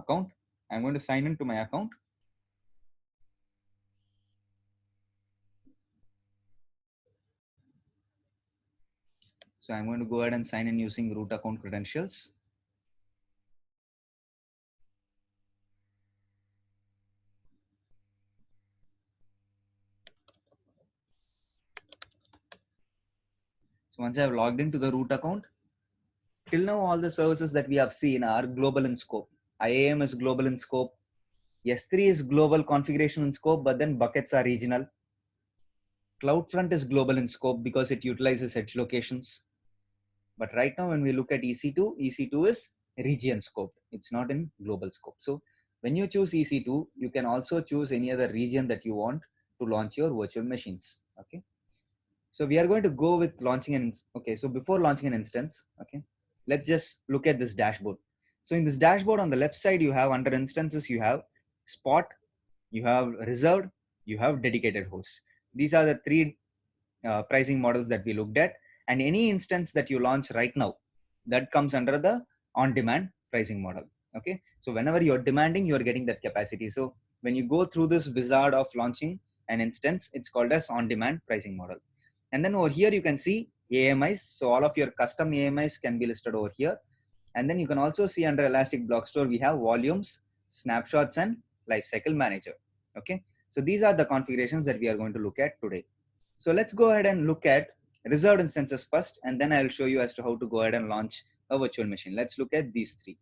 account. I'm going to sign into my account. So I'm going to go ahead and sign in using root account credentials. So once I've logged into the root account, till now all the services that we have seen are global in scope. IAM is global in scope. S3 is global configuration in scope, but then buckets are regional. CloudFront is global in scope because it utilizes edge locations. But right now, when we look at EC2, EC2 is region scope. It's not in global scope. So when you choose EC2, you can also choose any other region that you want to launch your virtual machines. Okay. So we are going to go with launching an, okay. So before launching an instance, okay, let's just look at this dashboard. So in this dashboard on the left side, you have under instances, you have spot, you have reserved, you have dedicated host. These are the three pricing models that we looked at, and any instance that you launch right now, that comes under the on-demand pricing model. Okay, so whenever you're demanding, you're getting that capacity. So when you go through this wizard of launching an instance, it's called as on-demand pricing model. And then over here you can see AMIs. So all of your custom AMIs can be listed over here. And then you can also see under Elastic Block Store, we have volumes, snapshots, and lifecycle manager. Okay, so these are the configurations that we are going to look at today. So let's go ahead and look at reserved instances first, and then I'll show you as to how to go ahead and launch a virtual machine. Let's look at these three.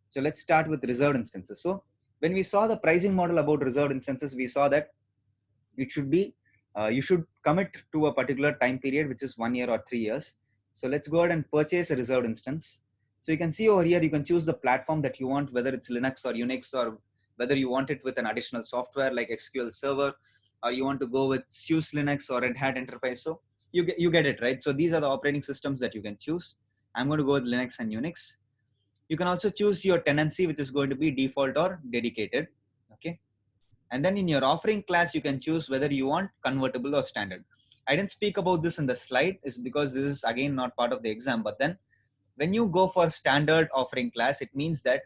So let's start with reserved instances. So when we saw the pricing model about reserved instances, we saw that it should be, you should commit to a particular time period, which is 1 year or 3 years. So let's go ahead and purchase a reserved instance. So you can see over here, you can choose the platform that you want, whether it's Linux or Unix, or whether you want it with an additional software like SQL Server, or you want to go with SUSE Linux or Red Hat Enterprise. So you get it, right? So these are the operating systems that you can choose. I'm going to go with Linux and Unix. You can also choose your tenancy, which is going to be default or dedicated. Okay. And then in your offering class, you can choose whether you want convertible or standard. I didn't speak about this in the slide, is because this is again not part of the exam. But then when you go for standard offering class, it means that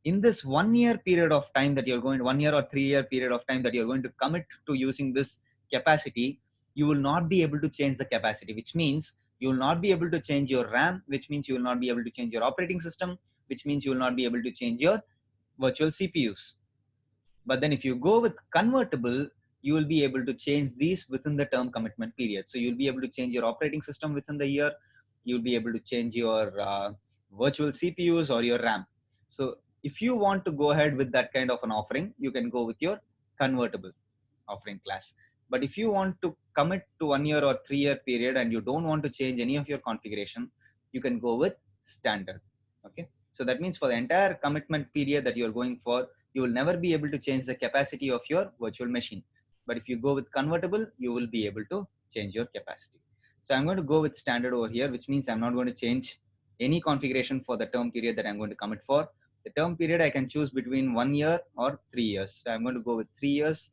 in this 1 year period of time that you're going, 1 year or 3 year period of time that you're going to commit to using this capacity, you will not be able to change the capacity, which means you will not be able to change your RAM, which means you will not be able to change your operating system, which means you will not be able to change your virtual CPUs. But then if you go with convertible, you will be able to change these within the term commitment period. So you'll be able to change your operating system within the year. You'll be able to change your virtual CPUs or your RAM. So if you want to go ahead with that kind of an offering, you can go with your convertible offering class. But if you want to commit to 1 year or 3 year period and you don't want to change any of your configuration, you can go with standard. Okay. So that means for the entire commitment period that you're going for, you will never be able to change the capacity of your virtual machine. But if you go with convertible, you will be able to change your capacity. So I'm going to go with standard over here, which means I'm not going to change any configuration for the term period that I'm going to commit for. The term period I can choose between 1 year or 3 years. So I'm going to go with 3 years.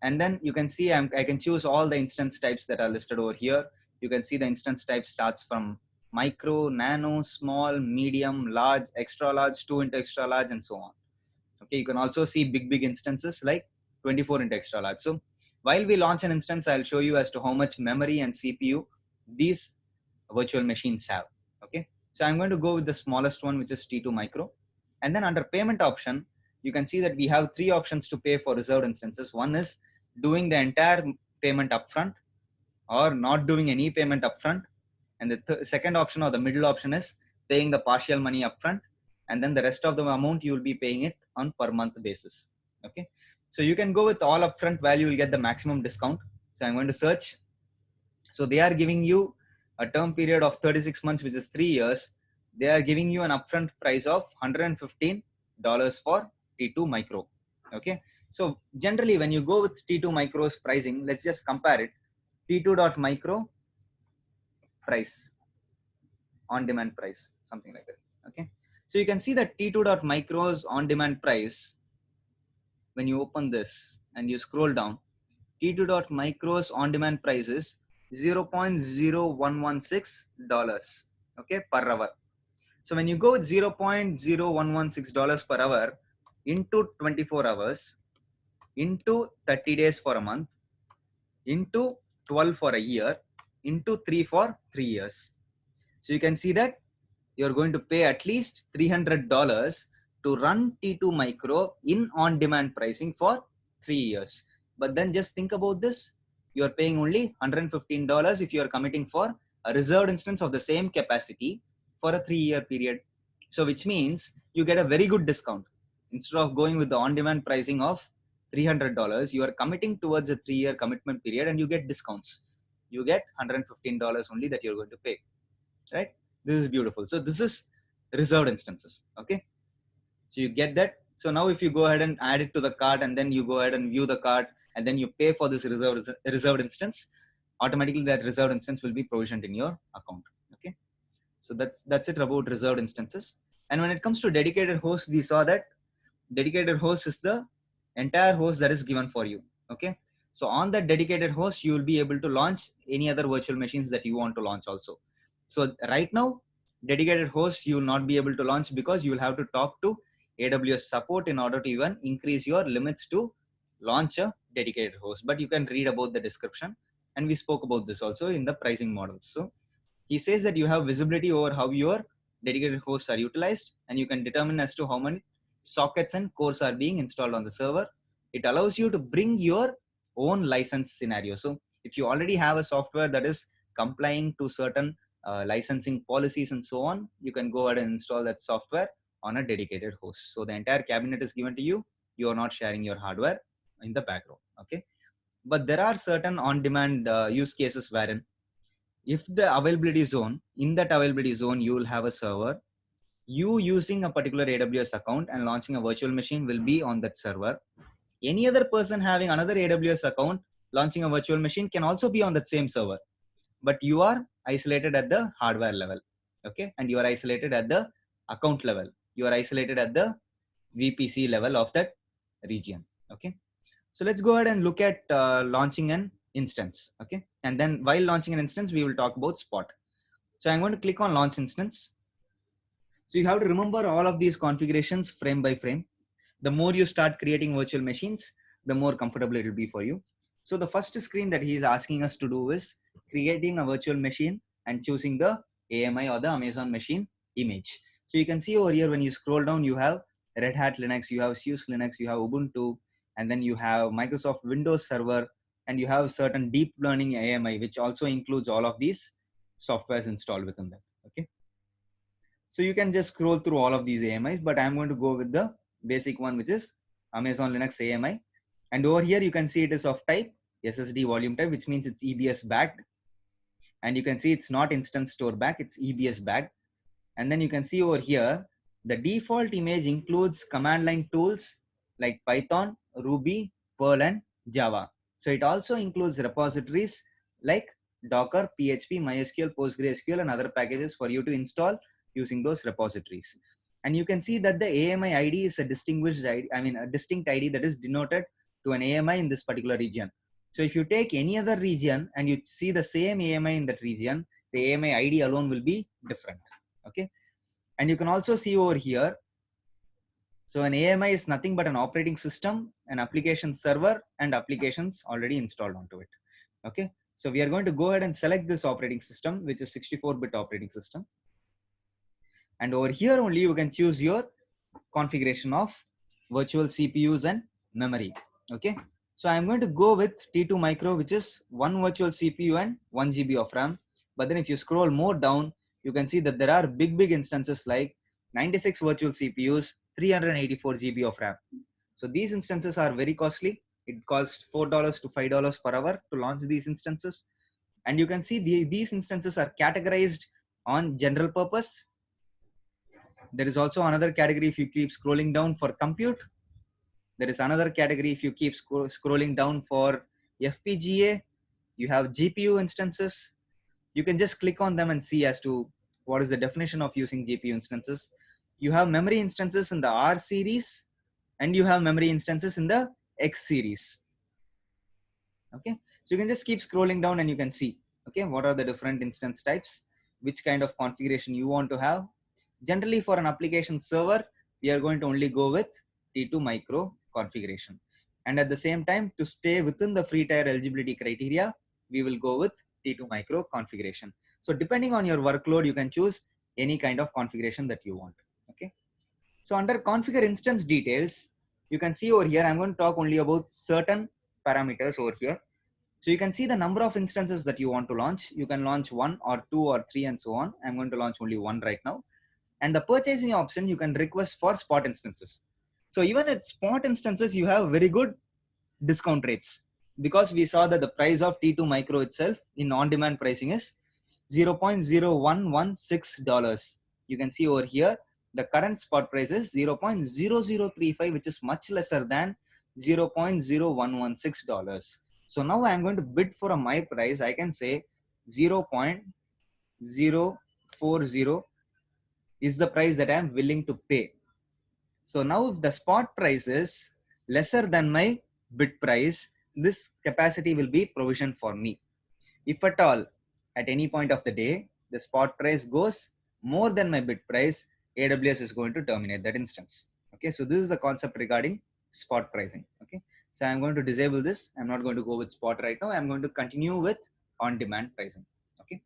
And then you can see I can choose all the instance types that are listed over here. You can see the instance type starts from micro, nano, small, medium, large, extra large, 2 into extra large, and so on. Okay, you can also see big instances like 24 into extra large. So while we launch an instance, I'll show you as to how much memory and CPU these virtual machines have. Okay, so I'm going to go with the smallest one, which is T2 micro. And then under payment option, you can see that we have 3 options to pay for reserved instances. One is doing the entire payment upfront, or not doing any payment upfront. And the second option, or the middle option, is paying the partial money upfront, and then the rest of the amount you will be paying it on per month basis. Okay, so you can go with all upfront value, you will get the maximum discount. So I'm going to search. So they are giving you a term period of 36 months, which is 3 years. They are giving you an upfront price of $115 for T2 micro. Okay, so generally when you go with T2 micro's pricing, let's just compare it. T2.micro price, on demand price, something like that. Okay, so you can see that T2.micro's on demand price, when you open this and you scroll down, T2.micro's on demand price is $0.0116, okay, per hour. So when you go with $0.0116 per hour, into 24 hours into 30 days for a month into 12 for a year into 3 for 3 years. So you can see that you're going to pay at least $300 to run T2 Micro in on-demand pricing for 3 years. But then just think about this. You're paying only $115 if you're committing for a reserved instance of the same capacity for a 3-year period. So which means you get a very good discount. Instead of going with the on-demand pricing of $300, you are committing towards a 3-year commitment period and you get discounts. You get $115 only that you're going to pay, right? This is beautiful. So this is reserved instances. Okay. So you get that. So now if you go ahead and add it to the cart and then you go ahead and view the cart and then you pay for this reserved instance, automatically that reserved instance will be provisioned in your account. Okay. So that's it about reserved instances. And when it comes to dedicated host, we saw that dedicated host is the entire host that is given for you. Okay. So on that dedicated host, you will be able to launch any other virtual machines that you want to launch also. So right now, dedicated hosts you will not be able to launch because you will have to talk to AWS support in order to even increase your limits to launch a dedicated host. But you can read about the description, and we spoke about this also in the pricing models. So he says that you have visibility over how your dedicated hosts are utilized, and you can determine as to how many sockets and cores are being installed on the server. It allows you to bring your own license scenario. So if you already have a software that is complying to certain licensing policies and so on, you can go ahead and install that software on a dedicated host. So the entire cabinet is given to you. You are not sharing your hardware in the background. Okay. But there are certain on-demand use cases wherein if the availability zone, in that availability zone, you will have a server. You using a particular AWS account and launching a virtual machine will be on that server. Any other person having another AWS account launching a virtual machine can also be on that same server, but you are isolated at the hardware level. Okay. And you are isolated at the account level. You are isolated at the VPC level of that region. Okay. So let's go ahead and look at launching an instance. Okay. And then while launching an instance, we will talk about Spot. So I'm going to click on launch instance. So you have to remember all of these configurations frame by frame. The more you start creating virtual machines, the more comfortable it will be for you. So the first screen that he is asking us to do is creating a virtual machine and choosing the AMI or the Amazon machine image. So you can see over here, when you scroll down, you have Red Hat Linux, you have SUSE Linux, you have Ubuntu, and then you have Microsoft Windows Server, and you have certain deep learning AMI, which also includes all of these softwares installed within that. Okay. So you can just scroll through all of these AMIs, but I'm going to go with the basic one, which is Amazon Linux AMI. And over here, you can see it is of type SSD volume type, which means it's EBS backed. And you can see it's not instant store back, it's EBS backed. And then you can see over here, the default image includes command line tools like Python, Ruby, Perl, and Java. So it also includes repositories like Docker, PHP, MySQL, PostgreSQL, and other packages for you to install using those repositories. And you can see that the AMI ID is a distinguished ID, a distinct ID that is denoted to an AMI in this particular region. So if you take any other region and you see the same AMI in that region, the AMI ID alone will be different. Okay. And you can also see over here, so an AMI is nothing but an operating system, an application server, and applications already installed onto it. Okay. So we are going to go ahead and select this operating system, which is 64-bit operating system. And over here only you can choose your configuration of virtual CPUs and memory. Okay. So I'm going to go with T2 Micro, which is one virtual CPU and 1 GB of RAM. But then if you scroll more down, you can see that there are big instances like 96 virtual CPUs, 384 GB of RAM. So these instances are very costly. It costs $4 to $5 per hour to launch these instances. And you can see these instances are categorized on general purpose. There is also another category if you keep scrolling down for compute. There is another category if you keep scrolling down for FPGA. You have GPU instances. You can just click on them and see as to what is the definition of using GPU instances. You have memory instances in the R series, and you have memory instances in the X series. Okay, so you can just keep scrolling down and you can see, okay, what are the different instance types, which kind of configuration you want to have. Generally for an application server, we are going to only go with T2 micro configuration. And at the same time, to stay within the free tier eligibility criteria, we will go with T2 micro configuration. So depending on your workload, you can choose any kind of configuration that you want. Okay. So under configure instance details, you can see over here, I'm going to talk only about certain parameters over here. So you can see the number of instances that you want to launch. You can launch 1 or 2 or 3 and so on. I'm going to launch only 1 right now. And the purchasing option, you can request for spot instances. So even at spot instances, you have very good discount rates, because we saw that the price of T2 micro itself in on-demand pricing is $0.0116. You can see over here, the current spot price is 0.0035, which is much lesser than $0.0116. So now I'm going to bid for my price. I can say 0.040 is the price that I'm willing to pay. So now if the spot price is lesser than my bid price, this capacity will be provisioned for me. If at all, at any point of the day, the spot price goes more than my bid price, AWS is going to terminate that instance. Okay, so this is the concept regarding spot pricing. Okay, so I'm going to disable this. I'm not going to go with spot right now. I'm going to continue with on-demand pricing. Okay.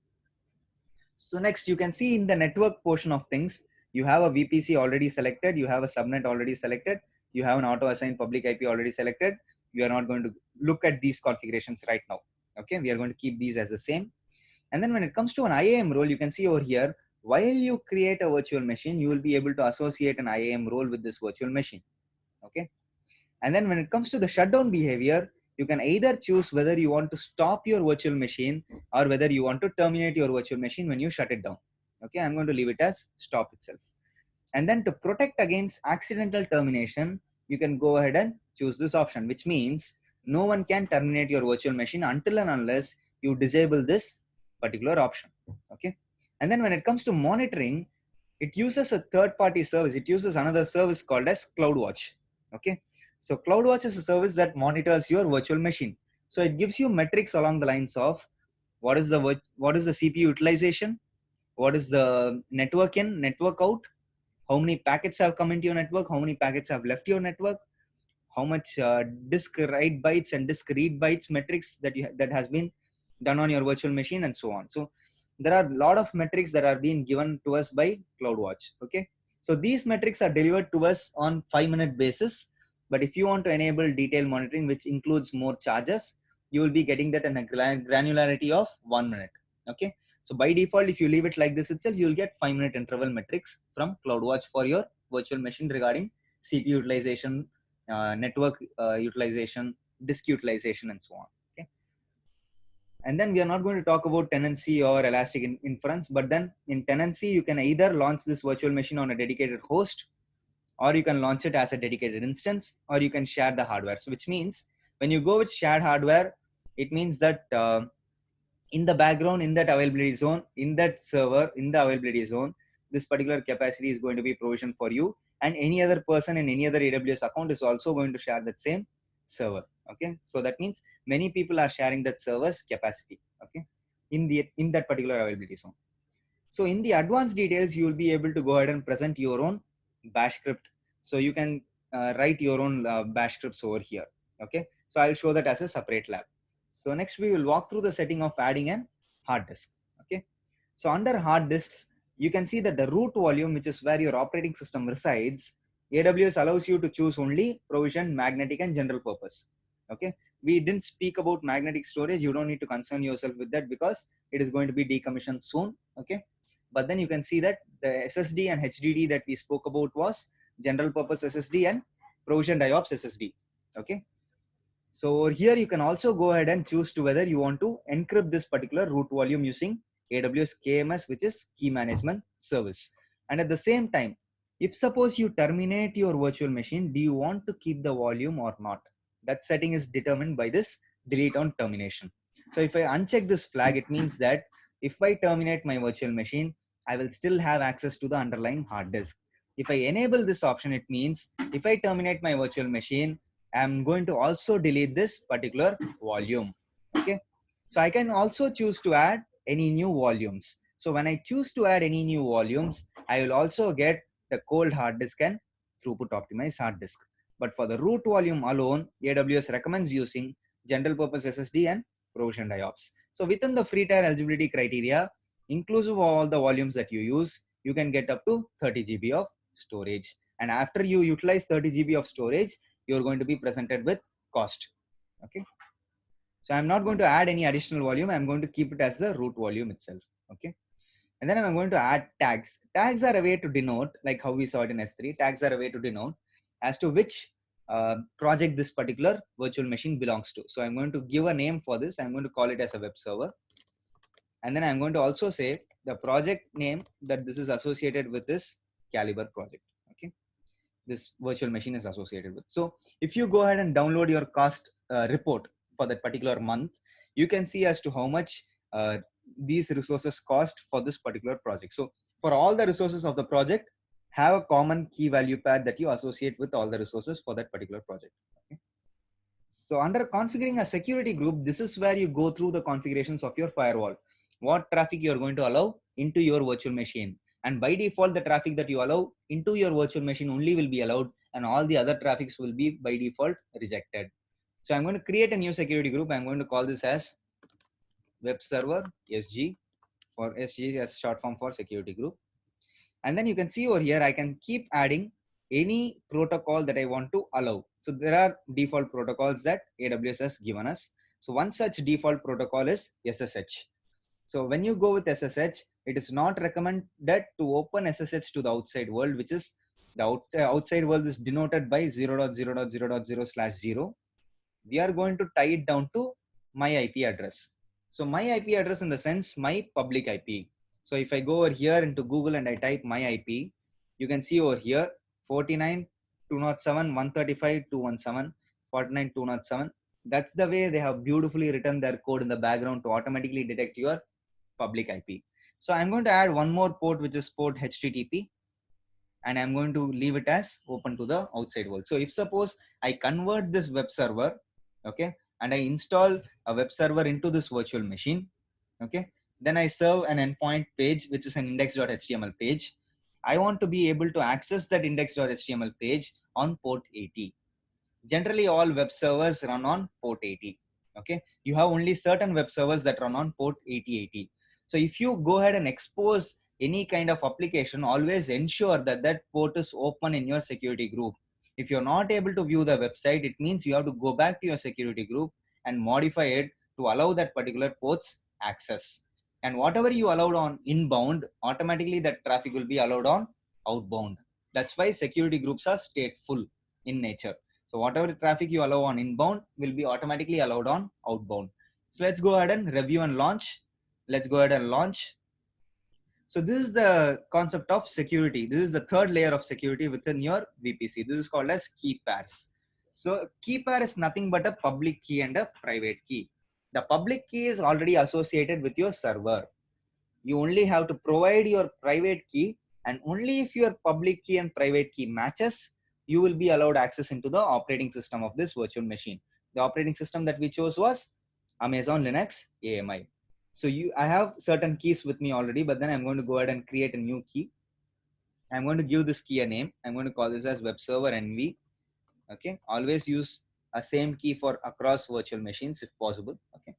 So next, you can see in the network portion of things, you have a VPC already selected, you have a subnet already selected, you have an auto assigned public IP already selected. We are not going to look at these configurations right now. Okay, we are going to keep these as the same. And then when it comes to an IAM role, you can see over here, while you create a virtual machine, you will be able to associate an IAM role with this virtual machine. Okay. And then when it comes to the shutdown behavior, you can either choose whether you want to stop your virtual machine or whether you want to terminate your virtual machine when you shut it down. Okay, I'm going to leave it as stop itself. And then to protect against accidental termination, you can go ahead and choose this option, which means no one can terminate your virtual machine until and unless you disable this particular option. Okay. And then when it comes to monitoring, it uses a third-party service. It uses another service called as CloudWatch. Okay. So CloudWatch is a service that monitors your virtual machine. So it gives you metrics along the lines of what is the CPU utilization, what is the network in, network out, how many packets have come into your network, how many packets have left your network, how much disk write bytes and disk read bytes metrics that has been done on your virtual machine, and so on. So there are a lot of metrics that are being given to us by CloudWatch. Okay, so these metrics are delivered to us on 5-minute basis. But if you want to enable detailed monitoring, which includes more charges, you will be getting that in a granularity of 1 minute. Okay, so by default, if you leave it like this itself, you will get 5-minute interval metrics from CloudWatch for your virtual machine regarding CPU utilization, network utilization, disk utilization, and so on. Okay. And then we are not going to talk about tenancy or elastic inference, but then in tenancy, you can either launch this virtual machine on a dedicated host, or you can launch it as a dedicated instance, or you can share the hardware. So which means when you go with shared hardware, it means that in the background, in that availability zone, in that server, in the availability zone, this particular capacity is going to be provisioned for you, and any other person in any other AWS account is also going to share that same server. Okay, so that means many people are sharing that server's capacity. Okay, in that particular availability zone. So in the advanced details, you will be able to go ahead and present your own bash script. So you can write your own bash scripts over here. Okay, so I'll show that as a separate lab. So next we will walk through the setting of adding an hard disk. Okay, so under hard disks, you can see that the root volume, which is where your operating system resides, AWS allows you to choose only provision, magnetic, and general purpose. Okay, we didn't speak about magnetic storage. You don't need to concern yourself with that because it is going to be decommissioned soon. Okay, but then you can see that the SSD and HDD that we spoke about was general purpose SSD and provision IOPS SSD. Okay, so over here you can also go ahead and choose to whether you want to encrypt this particular root volume using AWS KMS, which is key management service. And at the same time, if suppose you terminate your virtual machine, do you want to keep the volume or not? That setting is determined by this delete on termination. So if I uncheck this flag, it means that if I terminate my virtual machine, I will still have access to the underlying hard disk. If I enable this option, it means if I terminate my virtual machine, I'm going to also delete this particular volume. Okay, so I can also choose to add any new volumes. So when I choose to add any new volumes, I will also get the cold hard disk and throughput optimized hard disk. But for the root volume alone, AWS recommends using general purpose SSD and provisioned IOPS. So within the free tier eligibility criteria, inclusive of all the volumes that you use, you can get up to 30 GB of storage. And after you utilize 30 GB of storage, you're going to be presented with cost. Okay. So I'm not going to add any additional volume. I'm going to keep it as the root volume itself. Okay. And then I'm going to add tags. Tags are a way to denote, like how we saw it in S3, tags are a way to denote as to which project this particular virtual machine belongs to. So I'm going to give a name for this. I'm going to call it as a web server. And then I'm going to also say the project name that this is associated with this Calibre project. Okay. This virtual machine is associated with. So if you go ahead and download your cost report for that particular month, you can see as to how much these resources cost for this particular project. So for all the resources of the project, have a common key value pad that you associate with all the resources for that particular project. Okay. So under configuring a security group, this is where you go through the configurations of your firewall. What traffic you are going to allow into your virtual machine. And by default, the traffic that you allow into your virtual machine only will be allowed, and all the other traffics will be by default rejected. So I'm going to create a new security group. I'm going to call this as web server SG, for SG as short form for security group. And then you can see over here, I can keep adding any protocol that I want to allow. So there are default protocols that AWS has given us. So one such default protocol is SSH. So when you go with SSH, it is not recommended to open SSH to the outside world, which is the outside world is denoted by 0.0.0.0/0. We are going to tie it down to my IP address. So my IP address in the sense my public IP. So if I go over here into Google and I type my IP, you can see over here 49.207.135.217, 49.207. That's the way they have beautifully written their code in the background to automatically detect your public IP. So I'm going to add one more port, which is port HTTP, and I'm going to leave it as open to the outside world. So if suppose I convert this web server, okay, and I install a web server into this virtual machine, okay, then I serve an endpoint page, which is an index.html page. I want to be able to access that index.html page on port 80. Generally, all web servers run on port 80. Okay, you have only certain web servers that run on port 8080. So if you go ahead and expose any kind of application, always ensure that that port is open in your security group. If you're not able to view the website, it means you have to go back to your security group and modify it to allow that particular port's access. And whatever you allowed on inbound, automatically that traffic will be allowed on outbound. That's why security groups are stateful in nature. So whatever traffic you allow on inbound will be automatically allowed on outbound. So let's go ahead and review and launch. Let's go ahead and launch. So this is the concept of security. This is the third layer of security within your VPC. This is called as key pairs. So key pair is nothing but a public key and a private key. The public key is already associated with your server. You only have to provide your private key, and only if your public key and private key matches, you will be allowed access into the operating system of this virtual machine. The operating system that we chose was Amazon Linux AMI. So I have certain keys with me already, but then I'm going to go ahead and create a new key. I'm going to give this key a name. I'm going to call this as web server NV. Okay. Always use a same key for across virtual machines if possible. Okay.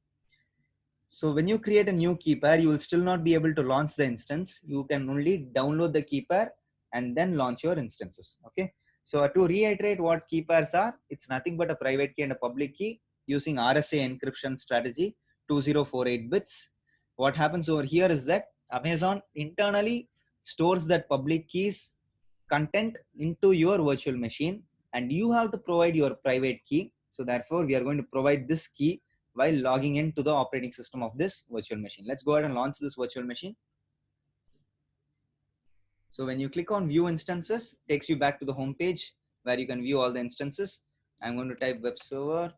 So when you create a new key pair, you will still not be able to launch the instance. You can only download the key pair and then launch your instances. Okay. So to reiterate what key pairs are, it's nothing but a private key and a public key using RSA encryption strategy, 2048 bits. What happens over here is that Amazon internally stores that public keys content into your virtual machine, and you have to provide your private key. So therefore, we are going to provide this key while logging into the operating system of this virtual machine. Let's go ahead and launch this virtual machine. So when you click on view instances, it takes you back to the home page where you can view all the instances. I'm going to type web server.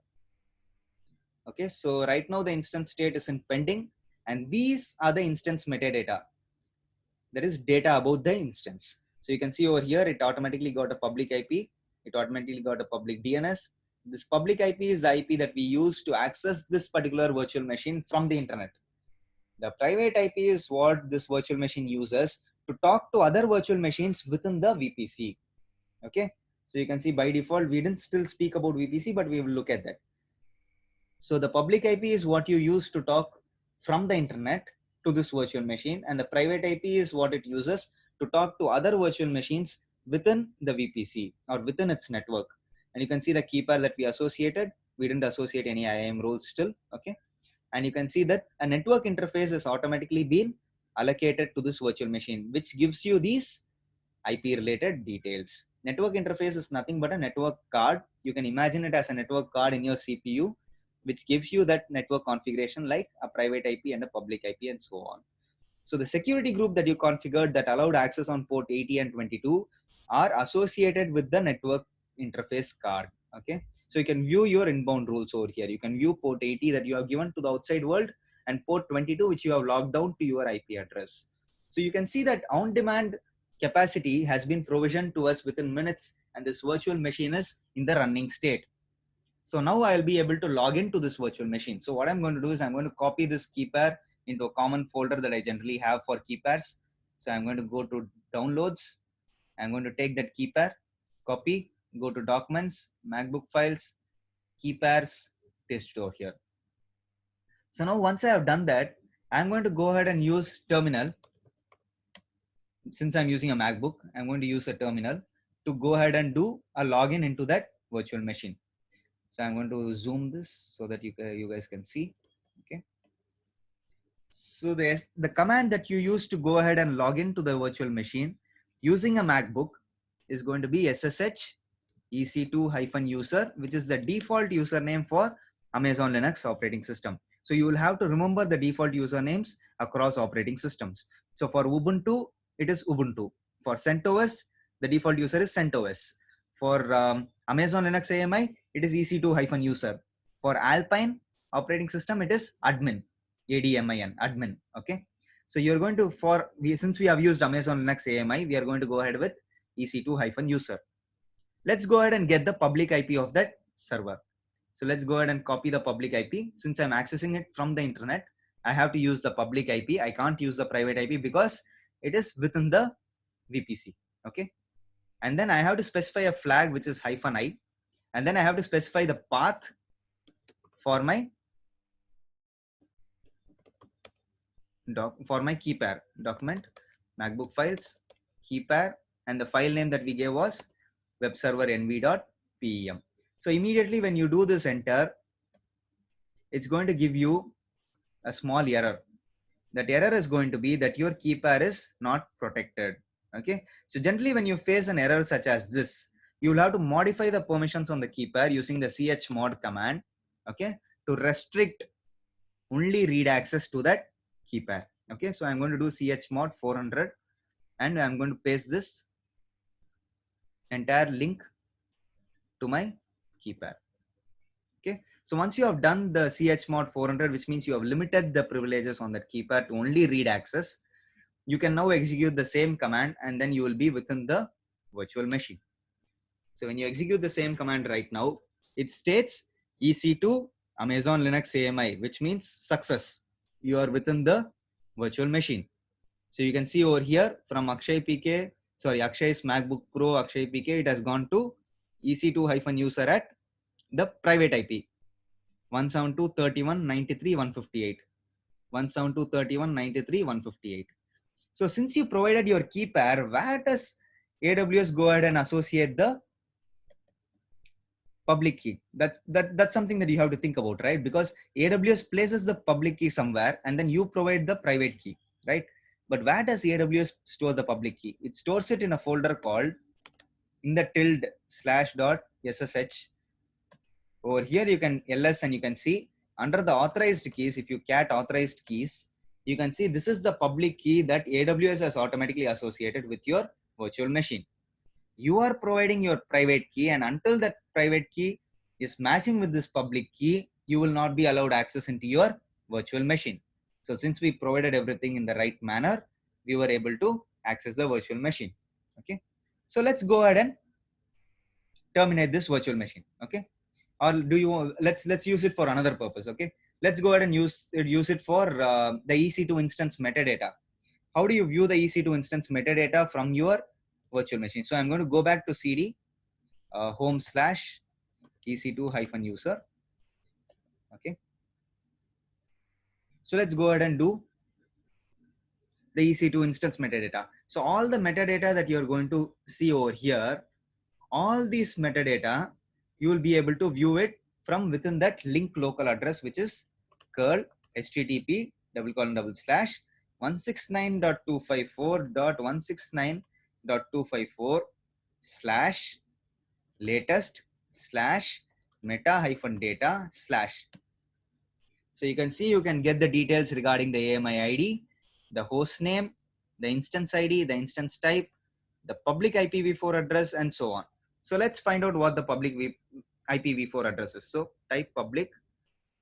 Okay, so right now the instance state is in pending, and these are the instance metadata. That is data about the instance. So you can see over here, it automatically got a public IP. It automatically got a public DNS. This public IP is the IP that we use to access this particular virtual machine from the internet. The private IP is what this virtual machine uses to talk to other virtual machines within the VPC. Okay. So you can see by default, we didn't still speak about VPC, but we will look at that. So the public IP is what you use to talk from the internet to this virtual machine, and the private IP is what it uses to talk to other virtual machines within the VPC or within its network. And you can see the key pair that we associated. We didn't associate any IAM rules still, okay? And you can see that a network interface is automatically been allocated to this virtual machine, which gives you these IP related details. Network interface is nothing but a network card. You can imagine it as a network card in your CPU, which gives you that network configuration like a private IP and a public IP and so on. So the security group that you configured that allowed access on port 80 and 22 are associated with the network interface card. Okay. So you can view your inbound rules over here. You can view port 80 that you have given to the outside world and port 22, which you have logged down to your IP address. So you can see that on-demand capacity has been provisioned to us within minutes, and this virtual machine is in the running state. So now I'll be able to log into this virtual machine. So what I'm going to do is I'm going to copy this key pair into a common folder that I generally have for key pairs. So I'm going to go to downloads. I'm going to take that key pair, copy, go to documents, MacBook files, key pairs, paste it over here. So now once I have done that, I'm going to go ahead and use terminal. Since I'm using a MacBook, I'm going to use a terminal to go ahead and do a login into that virtual machine. So I'm going to zoom this so that you guys can see. Okay. So the command that you use to go ahead and log into the virtual machine using a MacBook is going to be SSH EC2-user, which is the default username for Amazon Linux operating system. So you will have to remember the default usernames across operating systems. So for Ubuntu, it is Ubuntu. For CentOS, the default user is CentOS. For Amazon Linux AMI, it is EC2-user. For Alpine operating system, it is admin, ADMIN, admin. Okay. So you're going to, since we have used Amazon Linux AMI, we are going to go ahead with EC2-user. Let's go ahead and get the public IP of that server. So let's go ahead and copy the public IP. Since I'm accessing it from the internet, I have to use the public IP. I can't use the private IP because it is within the VPC. Okay. And then I have to specify a flag, which is -i. And then I have to specify the path for my key pair document, MacBook files, key pair, and the file name that we gave was web server nv.pem. So immediately when you do this enter, it's going to give you a small error. That error is going to be that your key pair is not protected. Okay. So generally when you face an error such as this, you will have to modify the permissions on the key pair using the chmod command. Okay. To restrict only read access to that key pair. Okay. So I'm going to do chmod 400 and I'm going to paste this entire link to my key pair. Okay. So once you have done the chmod 400, which means you have limited the privileges on that key pair to only read access, you can now execute the same command and then you will be within the virtual machine. So when you execute the same command right now, it states EC2 Amazon Linux AMI, which means success. You are within the virtual machine. So you can see over here from Akshay's MacBook Pro, Akshay PK, it has gone to EC2-user at the private IP 172.31.93.158. 172.31.93.158. So since you provided your key pair, where does AWS go ahead and associate the public key? That's something that you have to think about, right? Because AWS places the public key somewhere and then you provide the private key, right? But where does AWS store the public key? It stores it in a folder called in the //.ssh. Over here you can ls and you can see under the authorized keys, if you cat authorized keys, you can see this is the public key that AWS has automatically associated with your virtual machine. You are providing your private key, and until that private key is matching with this public key, you will not be allowed access into your virtual machine. So since we provided everything in the right manner, we were able to access the virtual machine. Okay. So let's go ahead and terminate this virtual machine. Okay. Or do you let's use it for another purpose. Okay. Let's go ahead and use it for the EC2 instance metadata. How do you view the EC2 instance metadata from your virtual machine? So I'm going to go back to CD home slash EC2-user. Okay. So let's go ahead and do the EC2 instance metadata. So all the metadata that you're going to see over here, all these metadata, you will be able to view it from within that link local address, which is curl http // 169.254.169.254 / latest / meta-data / So you can see, you can get the details regarding the AMI ID, the host name, the instance ID, the instance type, the public IPv4 address, and so on. So let's find out what the public IPv4 address is. So type public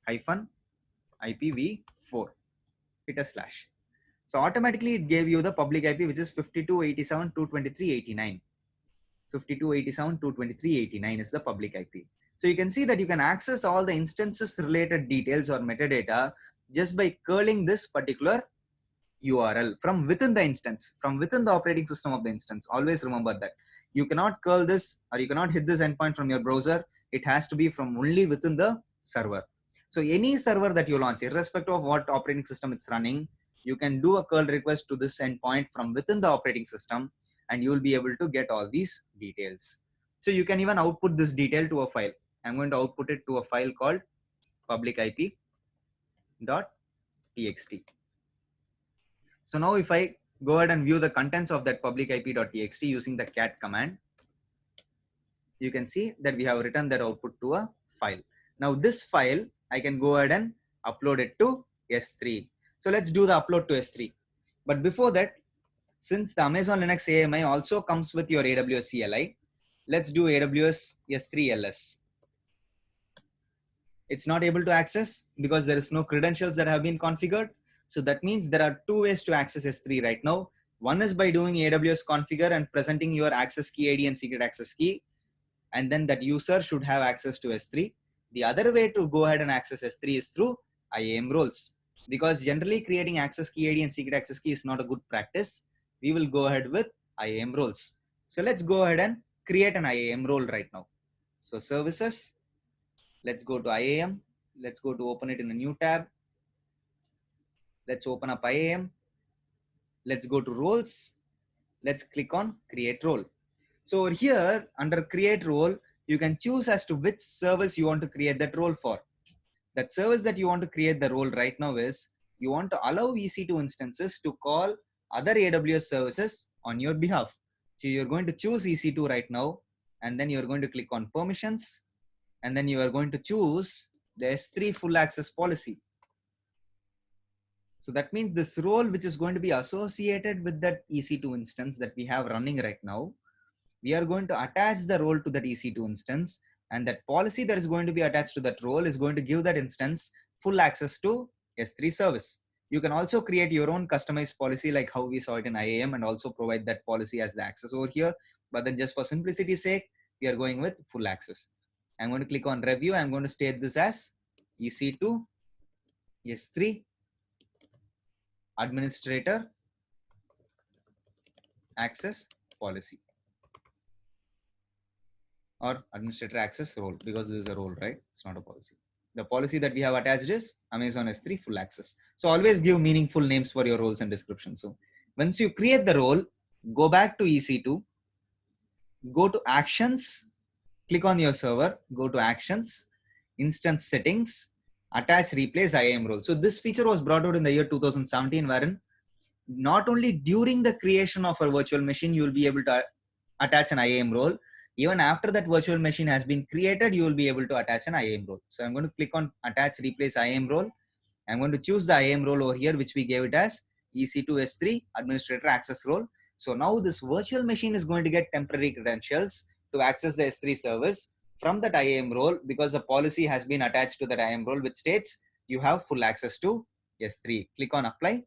hyphen IPv4, hit a slash. So automatically it gave you the public IP, which is 52.87.223.89. 52.87.223.89 is the public IP. So you can see that you can access all the instances related details or metadata just by curling this particular URL from within the instance, from within the operating system of the instance. Always remember that you cannot curl this, or you cannot hit this endpoint from your browser. It has to be from only within the server. So any server that you launch, irrespective of what operating system it's running, you can do a curl request to this endpoint from within the operating system, and you will be able to get all these details. So you can even output this detail to a file. I'm going to output it to a file called publicip.txt. So now if I go ahead and view the contents of that publicip.txt using the cat command, you can see that we have written that output to a file. Now this file, I can go ahead and upload it to S3. So let's do the upload to S3. But before that, since the Amazon Linux AMI also comes with your AWS CLI, let's do AWS S3 LS. It's not able to access because there is no credentials that have been configured. So that means there are two ways to access S3 right now. One is by doing AWS configure and presenting your access key ID and secret access key, and then that user should have access to S3. The other way to go ahead and access S3 is through IAM roles, because generally creating access key ID and secret access key is not a good practice. We will go ahead with IAM roles. So let's go ahead and create an IAM role right now. So services, let's go to IAM. Let's go to open it in a new tab. Let's open up IAM. Let's go to roles. Let's click on create role. So over here under create role, you can choose as to which service you want to create that role for. That service that you want to create the role right now is, you want to allow EC2 instances to call other AWS services on your behalf. So you're going to choose EC2 right now, and then you're going to click on permissions, and then you are going to choose the S3 full access policy. So that means this role which is going to be associated with that EC2 instance that we have running right now, we are going to attach the role to that EC2 instance, and that policy that is going to be attached to that role is going to give that instance full access to S3 service. You can also create your own customized policy like how we saw it in IAM, and also provide that policy as the access over here. But then just for simplicity's sake, we are going with full access. I'm going to click on review. I'm going to state this as EC2 S3 administrator access policy, or administrator access role, because this is a role, right? It's not a policy. The policy that we have attached is Amazon S3 full access. So always give meaningful names for your roles and descriptions. So once you create the role, go back to EC2, go to actions, click on your server, go to actions, instance settings, attach replace IAM role. So this feature was brought out in the year 2017, wherein not only during the creation of a virtual machine, you will be able to attach an IAM role. Even after that virtual machine has been created, you will be able to attach an IAM role. So I'm going to click on attach replace IAM role. I'm going to choose the IAM role over here, which we gave it as EC2 S3 administrator access role. So now this virtual machine is going to get temporary credentials to access the S3 service from that IAM role, because the policy has been attached to that IAM role, which states you have full access to S3. Click on apply.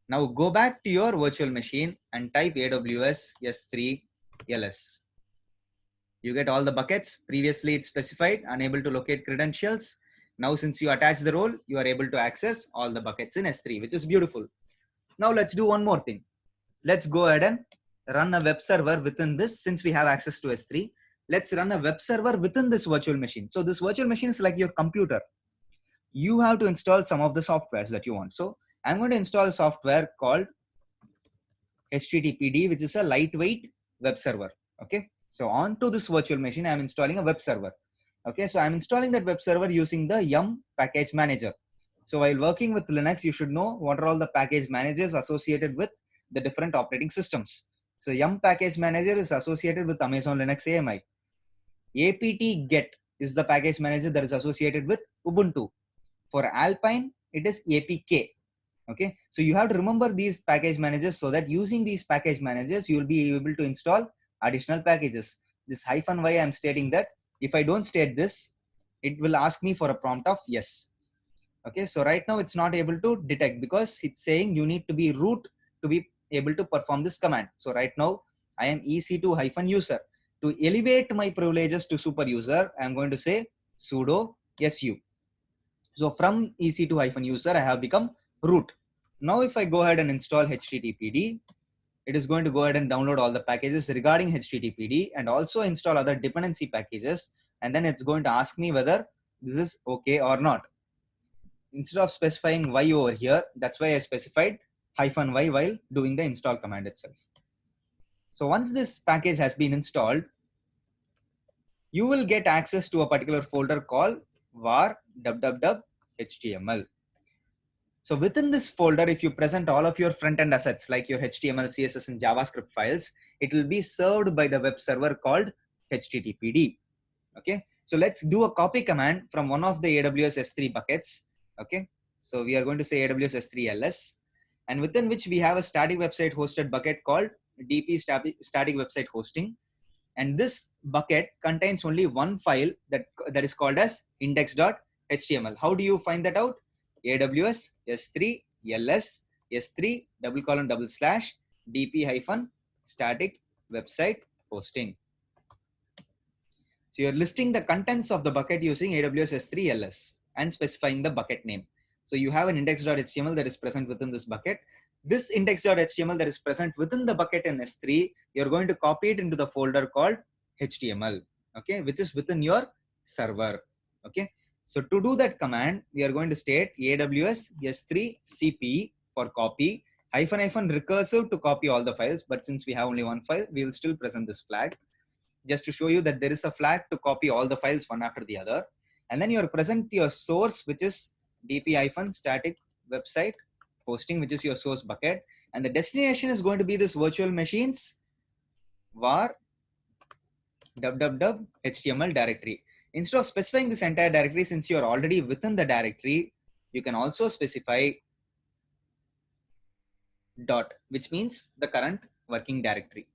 Now go back to your virtual machine and type AWS S3 LS. You get all the buckets. Previously it's specified unable to locate credentials. Now since you attach the role, you are able to access all the buckets in S3, which is beautiful. Now let's do one more thing. Let's go ahead and run a web server within this. Since we have access to S3, let's run a web server within this virtual machine. So this virtual machine is like your computer. You have to install some of the softwares that you want. So I'm going to install a software called HTTPD, which is a lightweight web server. Okay. So onto this virtual machine, I'm installing a web server. Okay. So I'm installing that web server using the yum package manager. So while working with Linux, you should know what are all the package managers associated with the different operating systems. So yum package manager is associated with Amazon Linux AMI. apt-get is the package manager that is associated with Ubuntu. For Alpine, it is apk. Okay, so you have to remember these package managers so that using these package managers, you will be able to install additional packages. This -y, I'm stating that if I don't state this, it will ask me for a prompt of yes. Okay, so right now it's not able to detect because it's saying you need to be root to be able to perform this command. So right now I am EC2-user. To elevate my privileges to super user, I'm going to say sudo su. So from EC2-user, I have become root. Now if I go ahead and install HTTPD, it is going to go ahead and download all the packages regarding HTTPD and also install other dependency packages. And then it's going to ask me whether this is okay or not. Instead of specifying y over here, that's why I specified -y while doing the install command itself. So once this package has been installed, you will get access to a particular folder called var www.html. So within this folder, if you present all of your front-end assets like your HTML, CSS, and JavaScript files, it will be served by the web server called HTTPD. Okay, so let's do a copy command from one of the AWS S3 buckets. Okay, so we are going to say AWS S3 ls, and within which we have a static website hosted bucket called DP static website hosting. And this bucket contains only one file that is called as index.html. How do you find that out? AWS S3 ls S3 / DP static website hosting. So you're listing the contents of the bucket using AWS S3 ls and specifying the bucket name. So you have an index.html that is present within this bucket. This index.html that is present within the bucket in S3, you're going to copy it into the folder called HTML, okay, which is within your server. Okay, so to do that command, we are going to state AWS S3 CP for copy -- recursive to copy all the files. But since we have only one file, we will still present this flag just to show you that there is a flag to copy all the files one after the other. And then you're present your source, which is DP static website hosting, which is your source bucket. And the destination is going to be this virtual machines var www.html directory. Instead of specifying this entire directory, since you're already within the directory, you can also specify dot, which means the current working directory.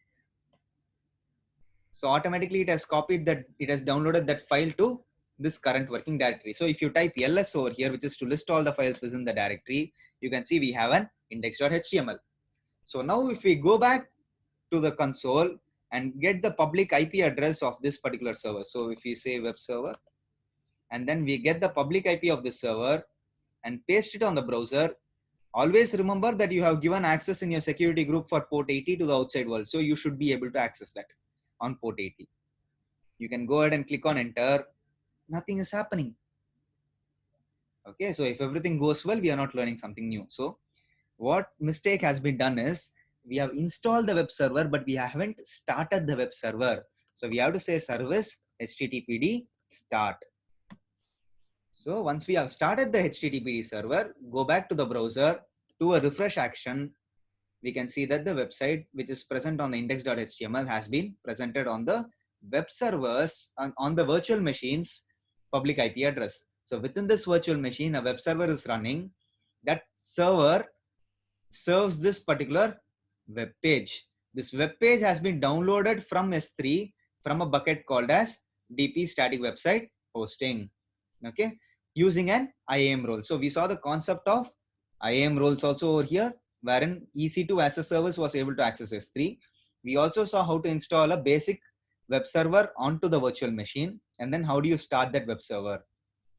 So automatically it has copied that, it has downloaded that file to this current working directory. So if you type ls over here, which is to list all the files within the directory, you can see we have an index.html. So now if we go back to the console and get the public IP address of this particular server. So if we say web server, and then we get the public IP of this server and paste it on the browser, always remember that you have given access in your security group for port 80 to the outside world. So you should be able to access that on port 80. You can go ahead and click on enter. Nothing is happening. Okay, so if everything goes well, we are not learning something new. So what mistake has been done is we have installed the web server, but we haven't started the web server. So we have to say service HTTPD start. So once we have started the HTTPD server, go back to the browser, do a refresh action. We can see that the website which is present on the index.html has been presented on the web servers on the virtual machine's public IP address. So within this virtual machine, a web server is running. That server serves this particular web page. This web page has been downloaded from S3 from a bucket called as DP static website hosting. Okay, using an IAM role. So we saw the concept of IAM roles also over here, wherein EC2 as a service was able to access S3. We also saw how to install a basic web server onto the virtual machine, and then how do you start that web server.